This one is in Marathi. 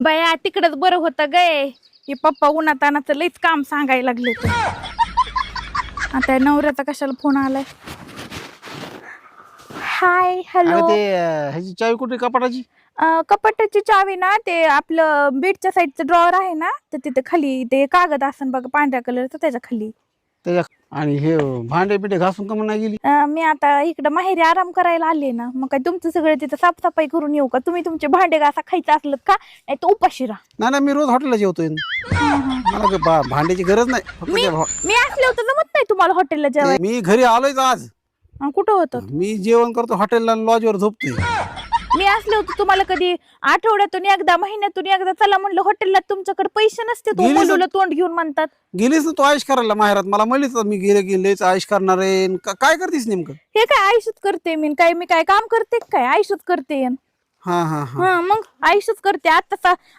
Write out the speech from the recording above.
बाया तिकडच बरं होतं गे. हे पप्पा उन्हातानाचं लईच काम सांगायला लागले तर. आता नवऱ्याचा कशाला फोन आलाय. Hi hello. ते ह्याची चावी कुठे कपाटाची? कपाटाची चावी ना ते आपलं बेडच्या साईडचं ड्रॉवर आहे ना तर तिथे खाली ते कागद असन बघा पांढऱ्या कलरचं त्याच्या खाली. त्याच्या आणि हे भांडे बिंडे घासून का म्हणून नाही गेली? मी आता इकडं माहेरी आराम करायला आले ना मग काय तुमचं सगळं तिथं साफसफाई करून येऊ का? तुम्ही तुमचे भांडे घासा खायचं असलं का नाही तर उपाशी राहा. नाही मी रोज हॉटेलला जेवतोय. मला भांड्याची गरज नाही. फक्त मी असले होतं जमत नाही तुम्हाला हॉटेलला जेवायला. मी घरी आलोय आज. कुठं होतं? मी जेवण करतो हॉटेलला, लॉजवर झोपतोय. मी असले होते तुम्हाला कधी आठवड्यातून एकदा महिन्यातून एकदा चला म्हणलं हॉटेलला, तुमच्याकडे पैसे नसते तो मुलीला तोंड घेऊन म्हणतात. गेलीस ना तू आयुष करायला माहेरात? मला म्हणलीच मी गेलेच आयुष करणार आहे. काय करतेस नेमकं? हे काय आयुष्यात करते मी काय काम करते काय? आयुष्यात करते. हा हा हा हा मग आयुष्यात करते.